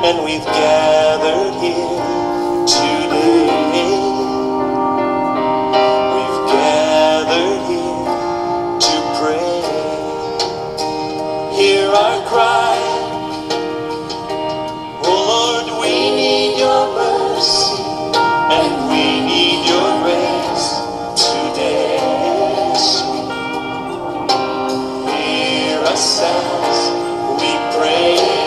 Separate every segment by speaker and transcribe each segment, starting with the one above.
Speaker 1: and we've gathered here today. We've gathered here to pray. Hear our cry. Oh Lord, we need your mercy and we need your grace today. Hear us as we pray.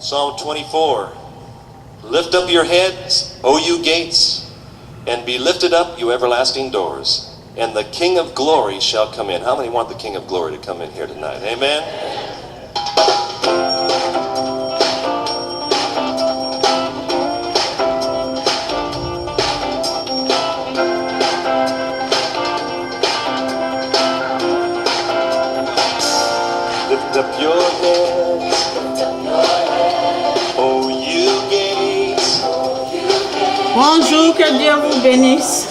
Speaker 1: Psalm 24, lift up your heads, O you gates, and be lifted up, you everlasting doors, and the King of glory shall come in. How many want the King of glory to come in here tonight? Amen? Lift up your heads, oh you gates.
Speaker 2: Bonjour, que Dieu vous bénisse.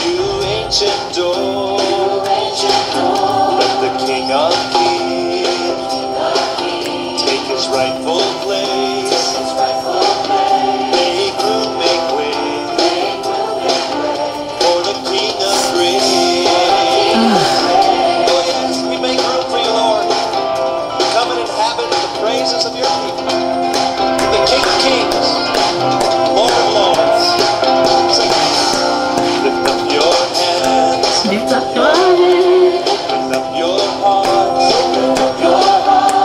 Speaker 1: You ancient door, let the King of Kings take his rightful place. Make room, make way for the King of Grace. Oh yes, we make room for you, Lord. Come and inhabit the praises of your people. The King of Kings, Lord of Lords. Sing. Lift up your hands.
Speaker 2: Lift up your head.
Speaker 1: Lift up your hearts.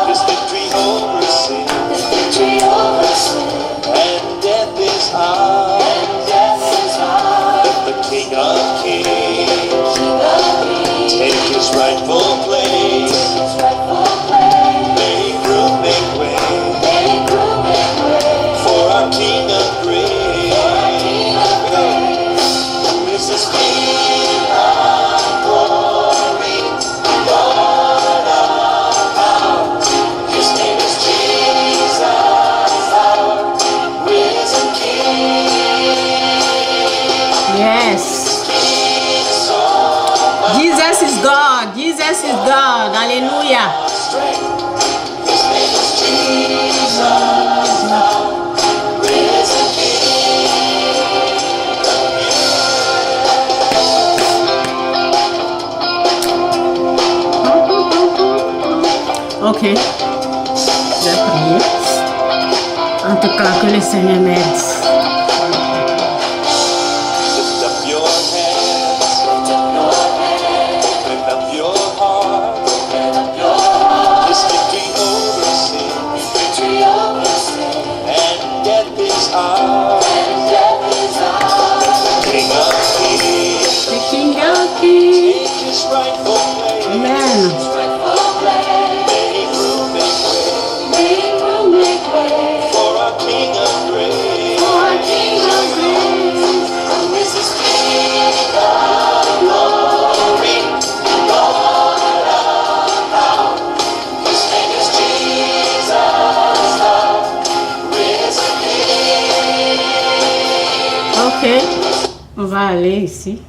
Speaker 1: His victory over sin. And death is ours. Let the King of Kings take his rightful place. Make room, make way for our King of Grace. Who is this King of glory? Lord of power. His name is Jesus, our risen King.
Speaker 2: Yes. Jesus is God. Jesus is God. Hallelujah.
Speaker 1: Strength. His name is Jesus, our risen
Speaker 2: Ok. Je vais prier. En tout cas, que le Seigneur m'aide.
Speaker 1: Lift up your hands. Lift up your heart. His victory over sin. And death is ours. The King of Kings
Speaker 2: The King of Kings.
Speaker 1: take his rightful place.
Speaker 2: Amen.
Speaker 1: Make room, make way for our King of Grace. Who is this King of glory? Lord of power. His name is Jesus, the risen King.
Speaker 2: Ok. On va aller ici.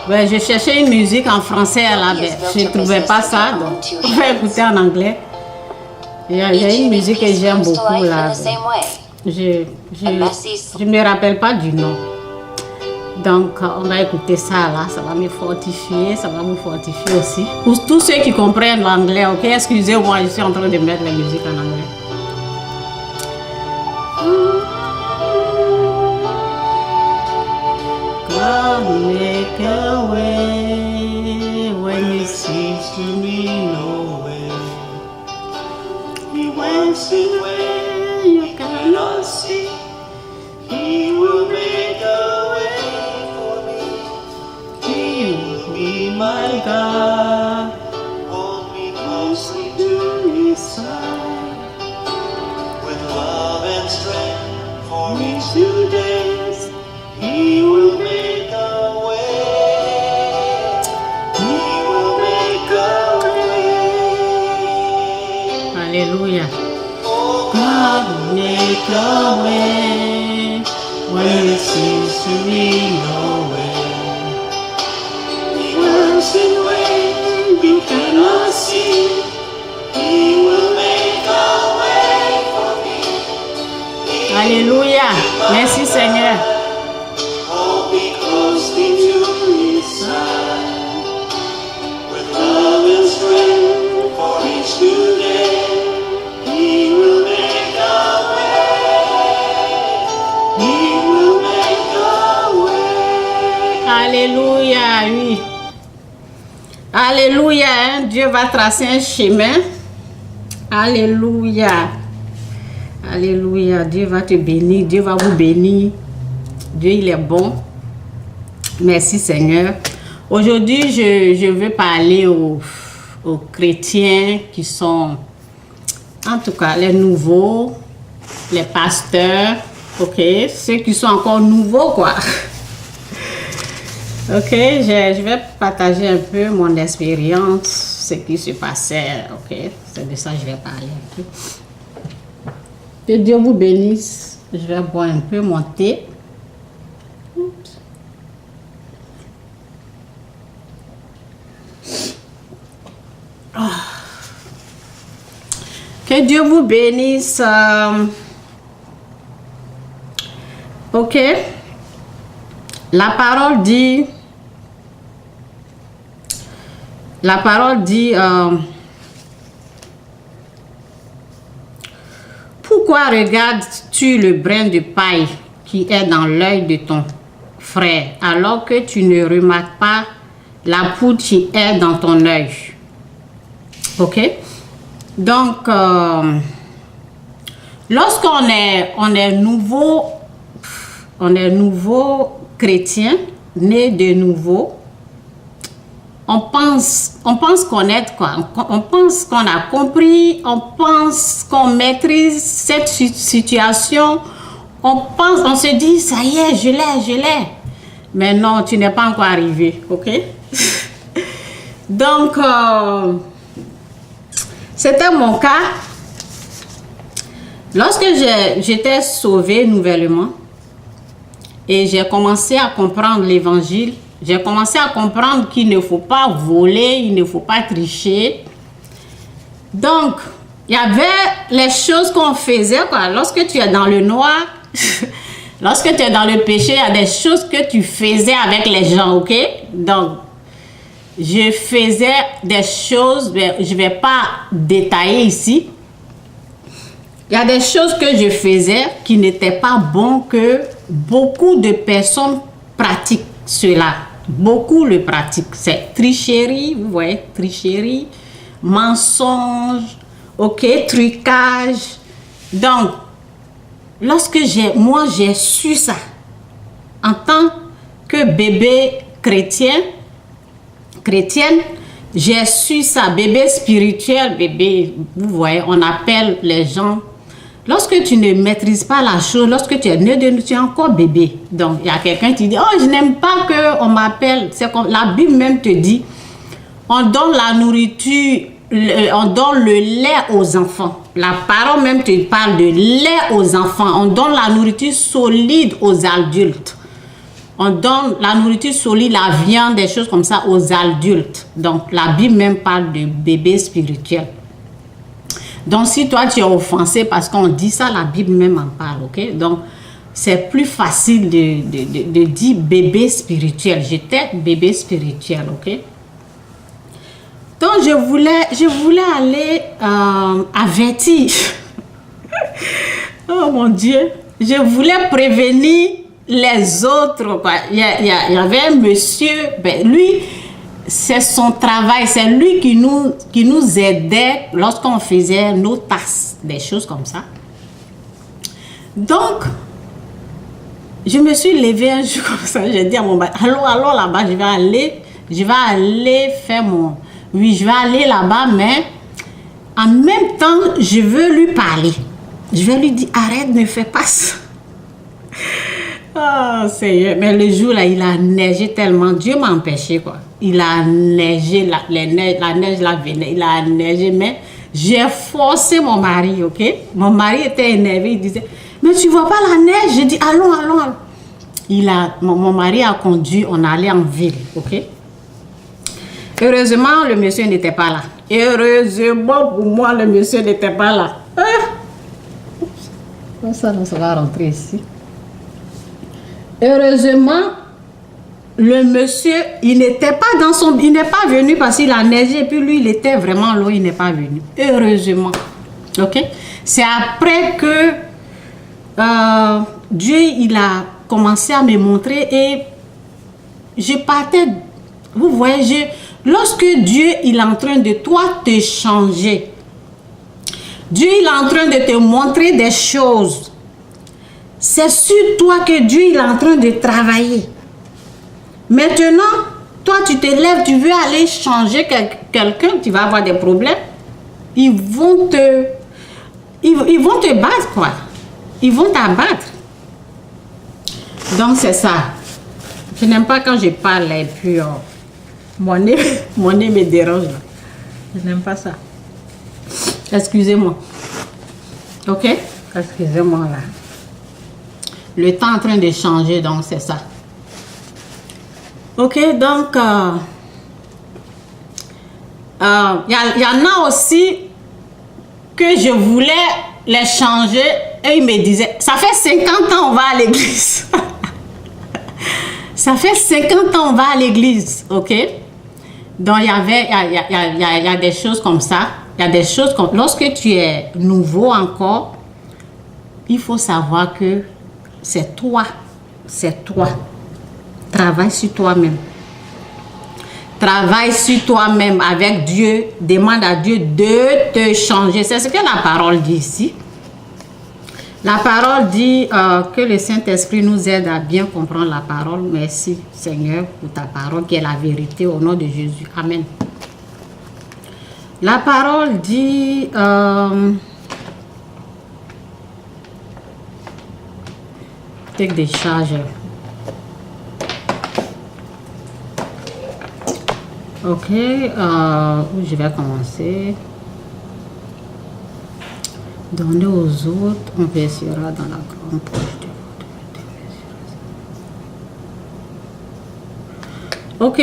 Speaker 2: Ouais, je cherchais une musique en français là, mais je ne trouvais pas ça, donc on va écouter en anglais. Il y a une musique que j'aime beaucoup là. Je ne me rappelle pas du nom. Donc on va écouter ça là, ça va me fortifier, ça va me fortifier aussi. Pour tous ceux qui comprennent l'anglais, ok, excusez-moi, je suis en train de mettre la musique en anglais. God make a way when it seems to be no way. He makes a way you cannot see. He will make a way for me. He will be my God. Hold me closely to his side. With love and strength for each new days, he will make a way. He will make a way. Hallelujah. God make a way when it seems to be no way. He works in ways you cannot see. He will make a way for me. Alléluia. Merci Seigneur. Hold me closely to his side. With love and strength for each new day. He will make a way. He will make a way. Alléluia, oui. Alléluia, hein? Dieu va tracer un chemin. Alléluia. Alléluia. Dieu va te bénir. Dieu va vous bénir. Dieu, il est bon. Merci Seigneur. Aujourd'hui, je veux parler aux chrétiens qui sont, en tout cas, les nouveaux, les pasteurs, ok, ceux qui sont encore nouveaux, quoi. Ok, je vais partager un peu mon expérience, ce qui se passait, ok, c'est de ça que je vais parler un peu. Que Dieu vous bénisse. Je vais boire un peu mon thé. Que Dieu vous bénisse. Ok. La parole dit, pourquoi regardes-tu le brin de paille qui est dans l'œil de ton frère, alors que tu ne remarques pas la poudre qui est dans ton œil? Ok? Donc, lorsqu'on est nouveau chrétien, né de nouveau, on pense connaître quoi. On pense qu'on a compris, on pense qu'on maîtrise cette situation. On se dit, ça y est, je l'ai. Mais non, tu n'es pas encore arrivé, ok? Donc, c'était mon cas. Lorsque j'étais sauvée nouvellement et j'ai commencé à comprendre l'évangile, j'ai commencé à comprendre qu'il ne faut pas voler, il ne faut pas tricher. Donc, il y avait les choses qu'on faisait, quoi. Lorsque tu es dans le noir, lorsque tu es dans le péché, il y a des choses que tu faisais avec les gens, ok? Donc, je faisais des choses, mais je ne vais pas détailler ici. Il y a des choses que je faisais qui n'étaient pas bonnes, que beaucoup de personnes pratiquent cela. Beaucoup le pratiquent. C'est tricherie, vous voyez, tricherie, mensonge, ok, trucage. Donc, lorsque j'ai su ça, en tant que bébé chrétienne, j'ai su ça, bébé spirituel, bébé, vous voyez, on appelle les gens. Lorsque tu ne maîtrises pas la chose, lorsque tu es né de nous, tu es encore bébé. Donc, il y a quelqu'un qui dit, oh, je n'aime pas qu'on m'appelle. C'est comme la Bible même te dit, on donne la nourriture, on donne le lait aux enfants. La parole même te parle de lait aux enfants. On donne la nourriture solide aux adultes. on donne la nourriture solide, la viande, des choses comme ça aux adultes. Donc, la Bible même parle de bébé spirituel. Donc, si toi, tu es offensé parce qu'on dit ça, la Bible même en parle, ok? Donc, c'est plus facile de dire bébé spirituel. J'étais bébé spirituel, ok? Donc, je voulais aller avertir. Oh mon Dieu! Je voulais prévenir les autres. Il y avait un monsieur, ben, lui, c'est son travail, c'est lui qui nous aidait lorsqu'on faisait nos tasses, des choses comme ça. Donc, je me suis levée un jour comme ça, j'ai dit à mon mari, allons là-bas, je vais aller faire mon... Oui, je vais aller là-bas, mais en même temps, je veux lui parler. Je vais lui dire, arrête, ne fais pas ça. Oh, Seigneur. Mais le jour là, il a neigé tellement. Dieu m'a empêché, quoi. Il a neigé, la neige là venait, il a neigé, mais j'ai forcé mon mari, ok? Mon mari était énervé, il disait, mais tu vois pas la neige? J'ai dit, allons. Mon mari a conduit, on allait en ville, ok? Heureusement, le monsieur n'était pas là. Heureusement pour moi, le monsieur n'était pas là. Ça va rentrer ici. Heureusement, le monsieur, il n'est pas venu parce qu'il a neigé, et puis lui, il était vraiment loin, il n'est pas venu. Heureusement. Ok? C'est après que Dieu, il a commencé à me montrer et je partais, vous voyez, lorsque Dieu, il est en train de toi te changer, Dieu, il est en train de te montrer des choses. C'est sur toi que Dieu, il est en train de travailler. Maintenant, toi, tu te lèves, tu veux aller changer quelqu'un, tu vas avoir des problèmes. Ils vont te battre, quoi. Ils vont t'abattre. Donc, c'est ça. Je n'aime pas quand je parle et puis mon nez me dérange. Là. Je n'aime pas ça. Excusez-moi. Ok? Excusez-moi là. Le temps est en train de changer, donc c'est ça. Ok, donc y en a aussi que je voulais les changer et ils me disaient, ça fait 50 ans on va à l'église. Ça fait 50 ans on va à l'église, ok? Donc il y a des choses comme ça. Il y a des choses comme, lorsque tu es nouveau encore, il faut savoir que c'est toi. Travaille sur toi-même. Travaille sur toi-même avec Dieu. Demande à Dieu de te changer. C'est ce que la parole dit ici. La parole dit que le Saint-Esprit nous aide à bien comprendre la parole. Merci Seigneur pour ta parole qui est la vérité au nom de Jésus. Amen. La parole dit... take des charges. Ok, je vais commencer. Donnez aux autres, on versera dans la grande poche de votre. Ok,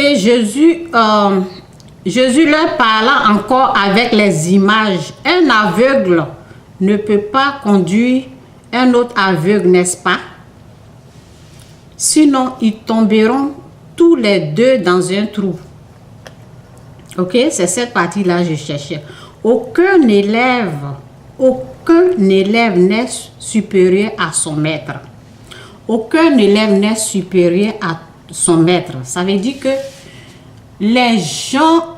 Speaker 2: Jésus leur parla encore avec les images. Un aveugle ne peut pas conduire un autre aveugle, n'est-ce pas? Sinon, ils tomberont tous les deux dans un trou. Ok, c'est cette partie-là que je cherchais. Aucun élève n'est supérieur à son maître. Aucun élève n'est supérieur à son maître. Ça veut dire que les gens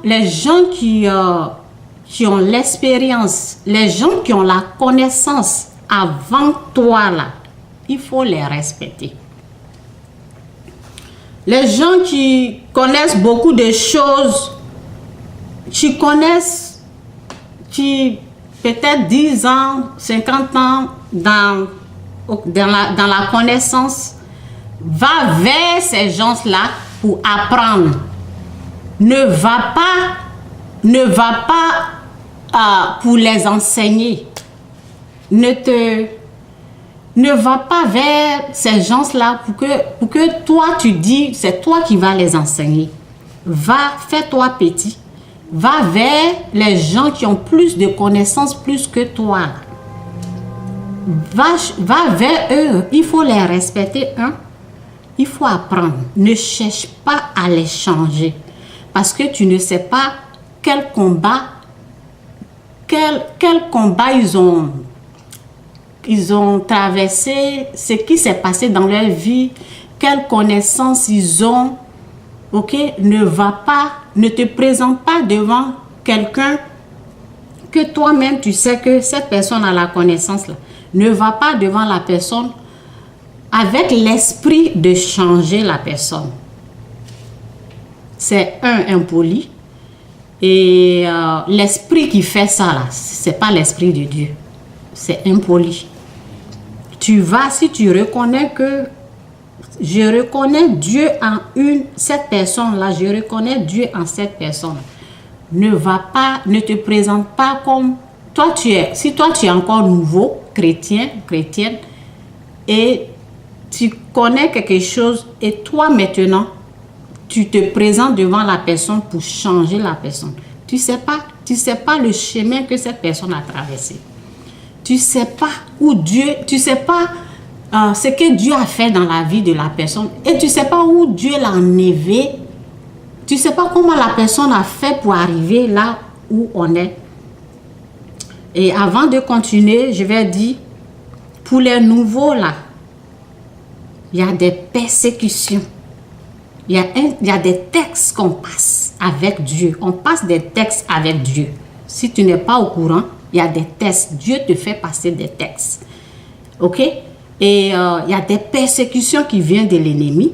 Speaker 2: qui ont l'expérience, les gens qui ont la connaissance avant toi, là, il faut les respecter. Les gens qui connaissent beaucoup de choses, qui connaissent, qui peut-être 10 ans, 50 ans dans la connaissance, va vers ces gens-là pour apprendre. Ne va pas pour les enseigner. Ne Ne va pas vers ces gens-là pour que toi, tu dis, c'est toi qui vas les enseigner. Va, fais-toi petit. Va vers les gens qui ont plus de connaissances plus que toi. Va vers eux. Il faut les respecter. Hein? Il faut apprendre. Ne cherche pas à les changer. Parce que tu ne sais pas quel combat ils ont traversé, ce qui s'est passé dans leur vie, quelles connaissances ils ont. Ok, ne te présente pas devant quelqu'un que toi-même tu sais que cette personne a la connaissance là. Ne va pas devant la personne avec l'esprit de changer la personne. C'est impoli. Et l'esprit qui fait ça là, c'est pas l'esprit de Dieu. C'est impoli. Tu vas, si tu reconnais que je reconnais Dieu en cette personne-là, je reconnais Dieu en cette personne. Ne te présente pas comme toi si toi tu es encore nouveau, chrétienne, et tu connais quelque chose, et toi maintenant, tu te présentes devant la personne pour changer la personne. Tu sais pas le chemin que cette personne a traversé. Tu sais pas ce que Dieu a fait dans la vie de la personne, et tu sais pas où Dieu l'a enlevé. Tu sais pas comment la personne a fait pour arriver là où on est. Et avant de continuer, je vais dire, pour les nouveaux là, il y a des persécutions. Il y a des textes qu'on passe avec Dieu. On passe des textes avec Dieu. Si tu n'es pas au courant, il y a des textes. Dieu te fait passer des textes. Ok? Et il y a des persécutions qui viennent de l'ennemi.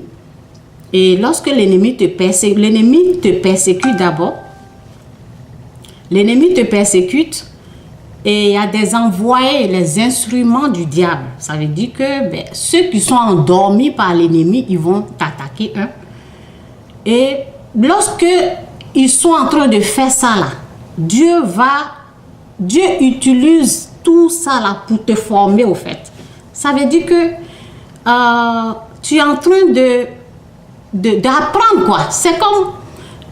Speaker 2: Et lorsque l'ennemi te persécute d'abord. L'ennemi te persécute. Et il y a des envoyés, les instruments du diable. Ça veut dire que ceux qui sont endormis par l'ennemi, ils vont t'attaquer. Et lorsque ils sont en train de faire ça là, Dieu utilise tout ça là pour te former au fait. Ça veut dire que tu es en train d'apprendre quoi. C'est comme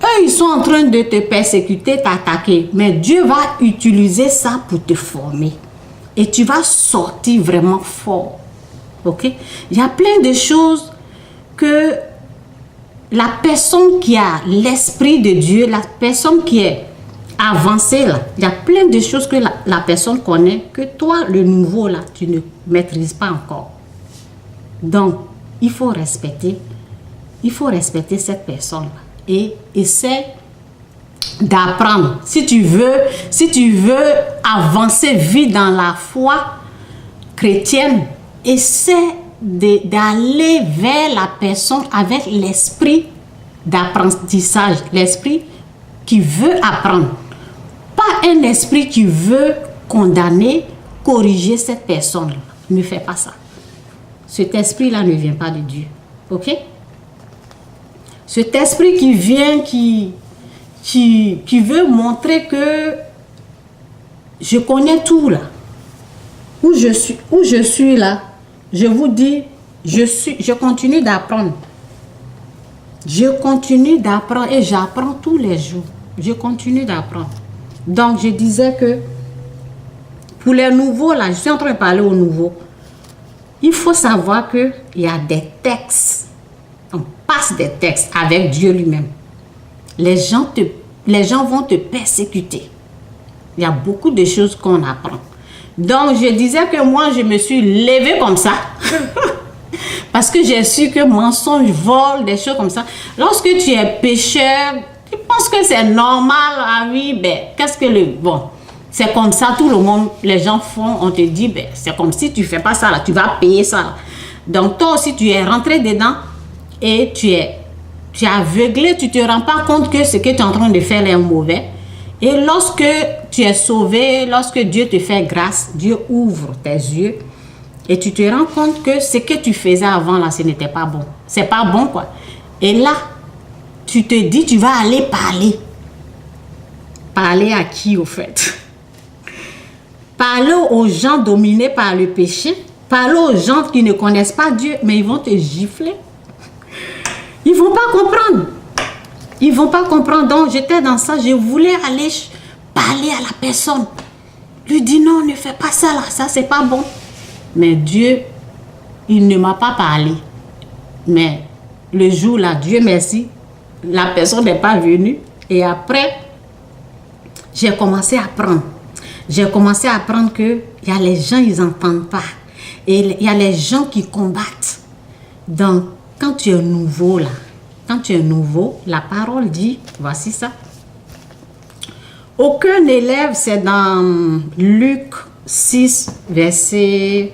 Speaker 2: eux, ils sont en train de te persécuter, t'attaquer. Mais Dieu va utiliser ça pour te former. Et tu vas sortir vraiment fort. Ok? Il y a plein de choses que la personne qui a l'esprit de Dieu, la personne qui est avancée là, il y a plein de choses que la personne connaît, que toi, le nouveau là, tu ne maîtrises pas encore. Donc, il faut respecter cette personne là. Et essaie d'apprendre. Si tu veux avancer vite dans la foi chrétienne, essaie d'aller vers la personne avec l'esprit d'apprentissage, l'esprit qui veut apprendre. Pas un esprit qui veut condamner, corriger cette personne-là. Ne fais pas ça. Cet esprit-là ne vient pas de Dieu. Ok? Cet esprit qui vient, qui veut montrer que je connais tout là. Où je suis là, je vous dis, je continue d'apprendre. Je continue d'apprendre et j'apprends tous les jours. Je continue d'apprendre. Donc, je disais que pour les nouveaux là, je suis en train de parler aux nouveaux. Il faut savoir qu'il y a des textes. On passe des textes avec Dieu lui-même. Les gens vont te persécuter. Il y a beaucoup de choses qu'on apprend. Donc, je disais que moi, je me suis levée comme ça. Parce que j'ai su que mensonge, vol, des choses comme ça. Lorsque tu es pécheur, tu penses que c'est normal. Ah oui, qu'est-ce que bon, c'est comme ça, tout le monde, les gens font, on te dit, c'est comme si tu fais pas ça là, tu vas payer ça là. Donc, toi aussi, tu es rentré dedans et tu es aveuglé, tu te rends pas compte que ce que tu es en train de faire est mauvais. Et lorsque tu es sauvé, lorsque Dieu te fait grâce, Dieu ouvre tes yeux et tu te rends compte que ce que tu faisais avant là, ce n'était pas bon. C'est pas bon quoi. Et là, tu te dis, tu vas aller parler. Parler à qui au fait? Parler aux gens dominés par le péché. parler aux gens qui ne connaissent pas Dieu, mais ils vont te gifler. Ils vont pas comprendre. Ils vont pas comprendre. Donc, j'étais dans ça. Je voulais aller parler à la personne. Lui dire non, ne fais pas ça là. Ça, c'est pas bon. Mais Dieu, il ne m'a pas parlé. Mais le jour là, Dieu merci, la personne n'est pas venue. Et après, j'ai commencé à apprendre. J'ai commencé à apprendre qu'il y a les gens, ils n'entendent pas. Et il y a les gens qui combattent. Donc, quand tu es nouveau là, quand tu es nouveau, la parole dit, voici ça. Aucun élève, c'est dans Luc 6, verset...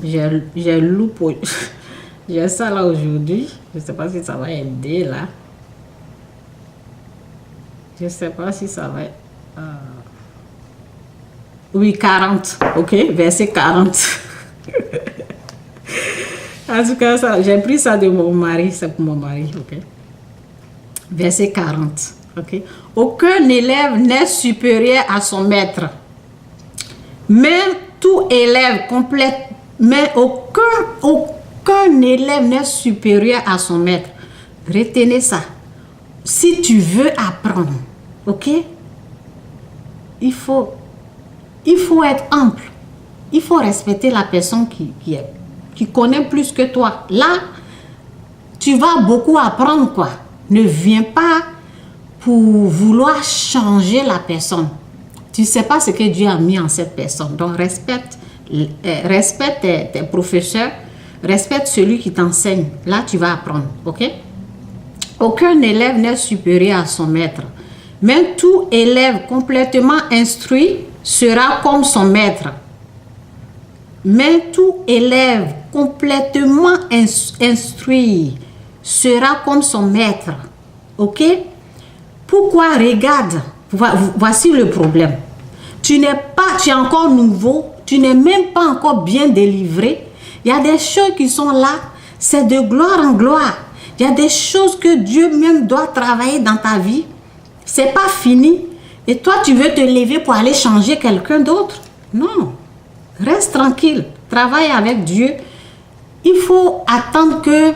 Speaker 2: J'ai loupé. J'ai ça là aujourd'hui. Je ne sais pas si ça va aider là. Je ne sais pas si ça va... Oui, 40. Ok, verset 40. En tout cas, j'ai pris ça de mon mari. C'est pour mon mari. Ok. Verset 40. Ok. Aucun élève n'est supérieur à son maître. Même tout élève complète. Mais aucun élève n'est supérieur à son maître. Retenez ça. Si tu veux apprendre, ok, il faut être ample. Il faut respecter la personne qui connaît plus que toi. Là, tu vas beaucoup apprendre, quoi. Ne viens pas pour vouloir changer la personne. Tu ne sais pas ce que Dieu a mis en cette personne. Donc, respecte tes professeurs, respecte celui qui t'enseigne. Là, tu vas apprendre, ok? Aucun élève n'est supérieur à son maître. Mais tout élève complètement instruit sera comme son maître. Mais tout élève complètement instruit sera comme son maître. Ok? Pourquoi? Regarde, voici le problème. Tu es encore nouveau, tu n'es même pas encore bien délivré. Il y a des choses qui sont là, c'est de gloire en gloire. Il y a des choses que Dieu même doit travailler dans ta vie. C'est pas fini. Et toi, tu veux te lever pour aller changer quelqu'un d'autre? Non. Reste tranquille. Travaille avec Dieu. Il faut attendre que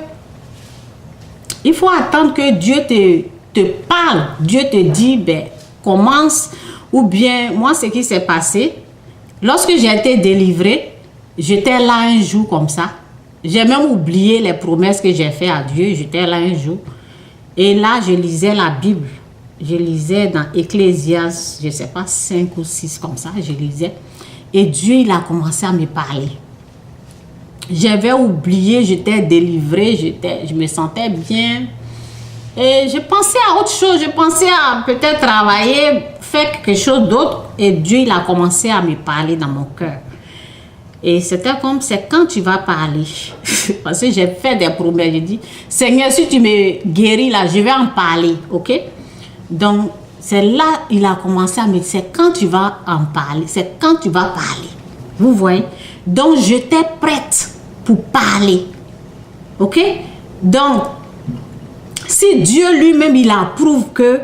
Speaker 2: Dieu te parle. Dieu te dit, ben, commence. Ou bien, moi, ce qui s'est passé, lorsque j'ai été délivrée, j'étais là un jour comme ça. J'ai même oublié les promesses que j'ai faites à Dieu. J'étais là un jour. Et là, je lisais la Bible. Je lisais dans Ecclésiaste, je ne sais pas, 5 ou 6 comme ça, je lisais. Et Dieu, il a commencé à me parler. J'avais oublié, j'étais délivrée, je me sentais bien. Et je pensais à autre chose, je pensais à peut-être travailler, faire quelque chose d'autre. Et Dieu, il a commencé à me parler dans mon cœur. Et c'était comme, c'est quand tu vas parler. Parce que j'ai fait des promesses, j'ai dit, Seigneur, si tu me guéris là, je vais en parler, ok? Donc, c'est là il a commencé à me dire, c'est quand tu vas en parler, c'est quand tu vas parler. Vous voyez? Donc, j'étais prête pour parler. Ok? Donc, si Dieu lui-même, il approuve que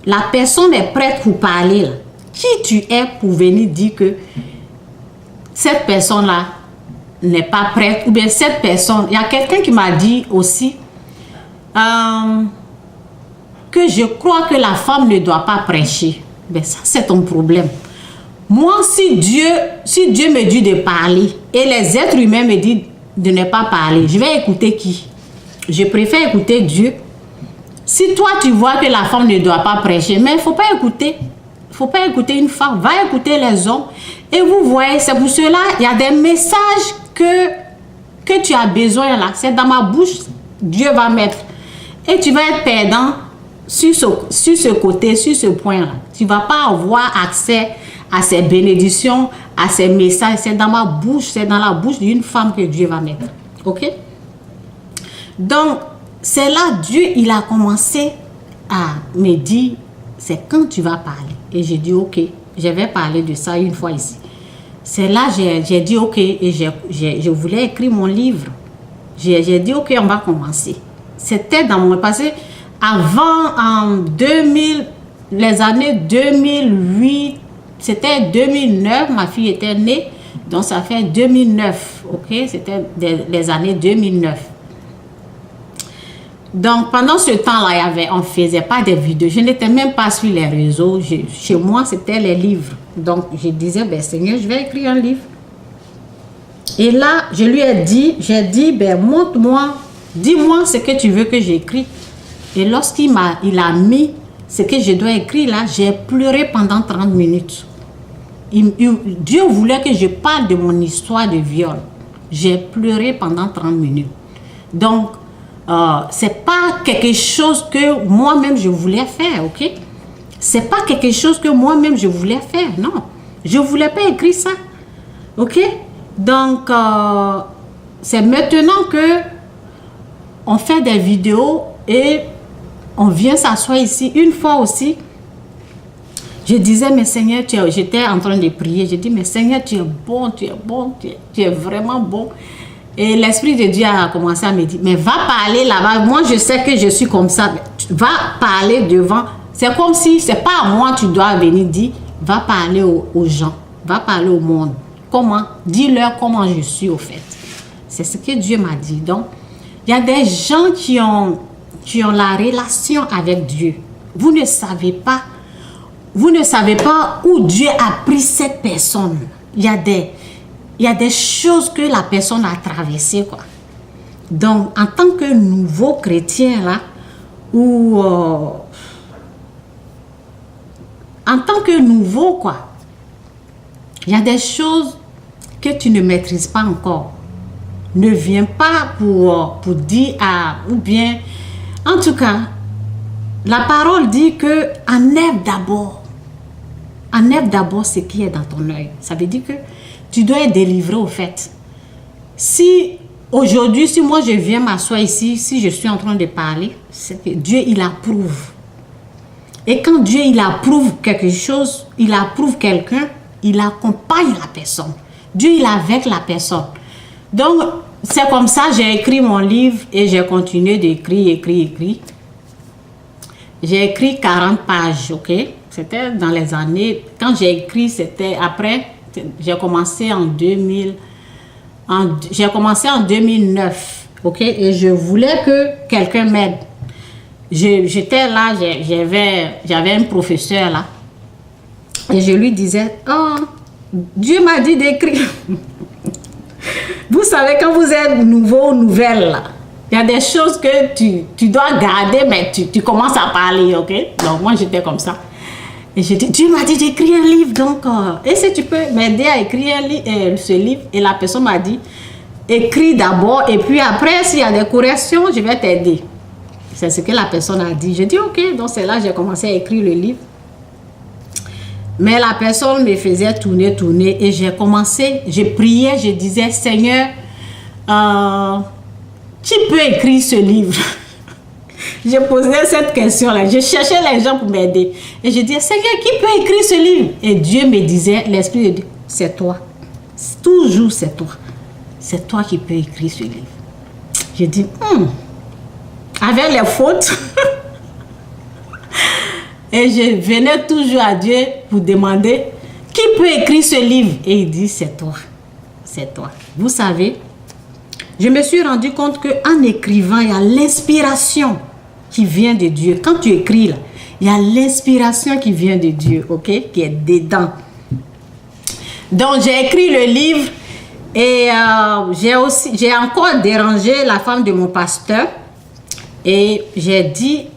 Speaker 2: la personne est prête pour parler, là, qui tu es pour venir dire que cette personne-là n'est pas prête, ou bien cette personne, il y a quelqu'un qui m'a dit aussi, que je crois que la femme ne doit pas prêcher. Ben ça, c'est ton problème. Moi, si Dieu me dit de parler et les êtres humains me disent de ne pas parler, je vais écouter qui? Je préfère écouter Dieu. Si toi, tu vois que la femme ne doit pas prêcher, mais il ne faut pas écouter. Il ne faut pas écouter une femme. Va écouter les hommes. Et vous voyez, c'est pour cela, il y a des messages que tu as besoin là. C'est dans ma bouche, Dieu va mettre. Et tu vas être perdant sur ce côté, sur ce point-là. Tu ne vas pas avoir accès à ces bénédictions, à ces messages. C'est dans ma bouche, c'est dans la bouche d'une femme que Dieu va mettre. Ok? Donc, c'est là Dieu, il a commencé à me dire, c'est quand tu vas parler. Et j'ai dit, ok, je vais parler de ça une fois ici. C'est là j'ai dit, ok, et je voulais écrire mon livre. J'ai dit, ok, on va commencer. C'était dans mon passé. Avant, en 2000, les années 2008, c'était 2009, ma fille était née. Donc, ça fait 2009, ok? C'était les années 2009. Donc, pendant ce temps-là, on ne faisait pas des vidéos. Je n'étais même pas sur les réseaux. Chez moi, c'était les livres. Donc, je disais, ben, Seigneur, je vais écrire un livre. Et là, je lui ai dit, ben, montre-moi, dis-moi ce que tu veux que j'écris. Et lorsqu'il a mis ce que je dois écrire là, j'ai pleuré pendant 30 minutes. Dieu voulait que je parle de mon histoire de viol. J'ai pleuré pendant 30 minutes. Donc, c'est pas quelque chose que moi-même je voulais faire, ok? C'est pas quelque chose que moi-même je voulais faire, non. Je voulais pas écrire ça, ok? Donc, c'est maintenant que on fait des vidéos et on vient s'asseoir ici. Une fois aussi, je disais, mais Seigneur, j'étais en train de prier. Je dis, mais Seigneur, tu es bon, tu es bon, tu es vraiment bon. Et l'Esprit de Dieu a commencé à me dire, mais va parler là-bas. Moi, je sais que je suis comme ça. Va parler devant. C'est comme si, c'est pas à moi tu dois venir dire, va parler aux gens, va parler au monde. Comment? Dis-leur comment je suis au fait. C'est ce que Dieu m'a dit. Donc, il y a des gens qui ont la relation avec Dieu. Vous ne savez pas où Dieu a pris cette personne. Il y a des choses que la personne a traversées, quoi. Donc, en tant que nouveau chrétien, là, ou en tant que nouveau, quoi, il y a des choses que tu ne maîtrises pas encore. Ne viens pas pour dire ou bien, en tout cas, la parole dit que enlève d'abord ce qui est dans ton œil. Ça veut dire que tu dois être délivré au fait. Si aujourd'hui, si moi je viens m'asseoir ici, si je suis en train de parler, c'est que Dieu il approuve. Et quand Dieu il approuve quelque chose, il approuve quelqu'un, il accompagne la personne. Dieu il est avec la personne. Donc c'est comme ça j'ai écrit mon livre et j'ai continué d'écrire, écrire. J'ai écrit 40 pages, ok? C'était dans les années, quand j'ai écrit, c'était après, j'ai commencé en 2009, ok? Et je voulais que quelqu'un m'aide. J'étais là, j'avais un professeur là, et je lui disais, oh, Dieu m'a dit d'écrire. Vous savez, quand vous êtes nouveau ou nouvelle là, il y a des choses que tu dois garder, mais tu commences à parler, ok? Donc moi j'étais comme ça. Et j'ai dit, Dieu m'a dit d'écrire un livre, donc, et si tu peux m'aider à écrire ce livre? Et la personne m'a dit, écris d'abord, et puis après, s'il y a des corrections, je vais t'aider. C'est ce que la personne a dit. J'ai dit, ok, donc c'est là que j'ai commencé à écrire le livre. Mais la personne me faisait tourner, et j'ai commencé, je priais, je disais, Seigneur, qui peut écrire ce livre? Je posais cette question-là. Je cherchais les gens pour m'aider. Et je disais, Seigneur, qui peut écrire ce livre? Et Dieu me disait, l'Esprit de Dieu, c'est toi. Toujours c'est toi. C'est toi qui peux écrire ce livre. J'ai dit, avec les fautes. Et je venais toujours à Dieu pour demander, qui peut écrire ce livre? Et il dit, c'est toi. C'est toi. Vous savez, je me suis rendu compte qu'en écrivant, il y a l'inspiration qui vient de Dieu. Quand tu écris, là, il y a l'inspiration qui vient de Dieu, ok? Qui est dedans. Donc, j'ai écrit le livre et j'ai encore dérangé la femme de mon pasteur. Et j'ai dit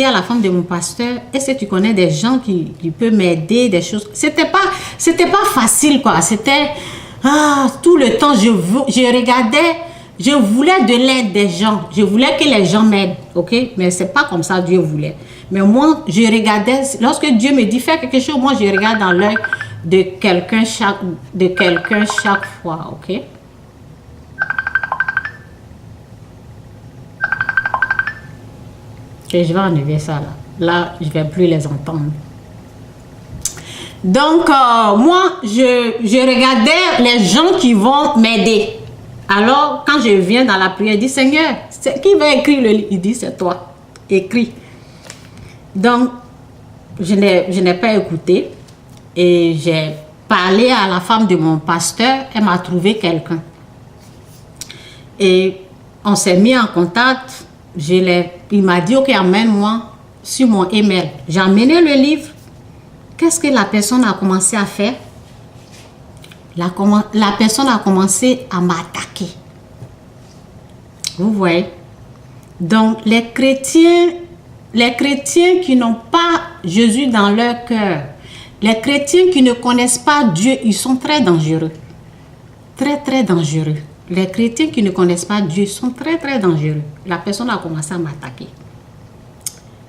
Speaker 2: à la femme de mon pasteur, est-ce que tu connais des gens qui peuvent m'aider, des choses? C'était pas facile, quoi. C'était tout le temps, je regardais, je voulais de l'aide des gens. Je voulais que les gens m'aident, ok? Mais c'est pas comme ça Dieu voulait. Mais moi, je regardais, lorsque Dieu me dit fais quelque chose, moi je regarde dans l'œil de quelqu'un chaque fois, ok? Et je vais enlever ça là. Là, je ne vais plus les entendre. Donc, moi, je regardais les gens qui vont m'aider. Alors, quand je viens dans la prière, je dis, Seigneur, qui va écrire le livre? Il dit, c'est toi. Écris. Donc, je n'ai pas écouté. Et j'ai parlé à la femme de mon pasteur, elle m'a trouvé quelqu'un. Et on s'est mis en contact. Il m'a dit, ok, amène-moi sur mon email. J'ai amené le livre. Qu'est-ce que la personne a commencé à faire? La personne a commencé à m'attaquer. Vous voyez? Donc, les chrétiens qui n'ont pas Jésus dans leur cœur, les chrétiens qui ne connaissent pas Dieu, ils sont très dangereux. Très, très dangereux. Les chrétiens qui ne connaissent pas Dieu sont très, très dangereux. La personne a commencé à m'attaquer.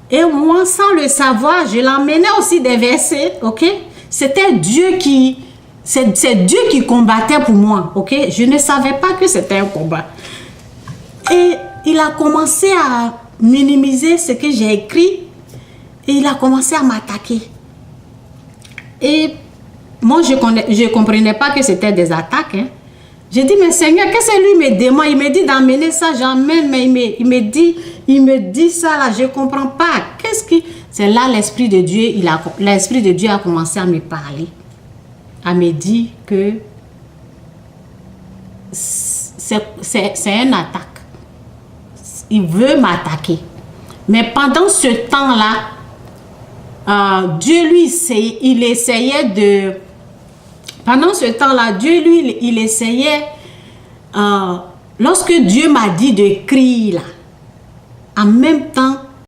Speaker 2: Et moi, sans le savoir, je l'emmenais aussi des versets, ok? C'était Dieu c'est Dieu qui combattait pour moi, ok? Je ne savais pas que c'était un combat. Et il a commencé à minimiser ce que j'ai écrit et il a commencé à m'attaquer. Et moi, je ne comprenais pas que c'était des attaques. Hein. J'ai dit, mais Seigneur, qu'est-ce que lui me demande? Il me dit d'emmener ça, j'emmène, mais il me dit ça là, je ne comprends pas. C'est là l'Esprit de Dieu a commencé à me parler, à me dire que c'est une attaque. Il veut m'attaquer. Mais pendant ce temps-là, Dieu, lui, il essayait de... Pendant ce temps-là, Dieu, lui, il essayait... lorsque Dieu m'a dit d'écrire, là, en même temps,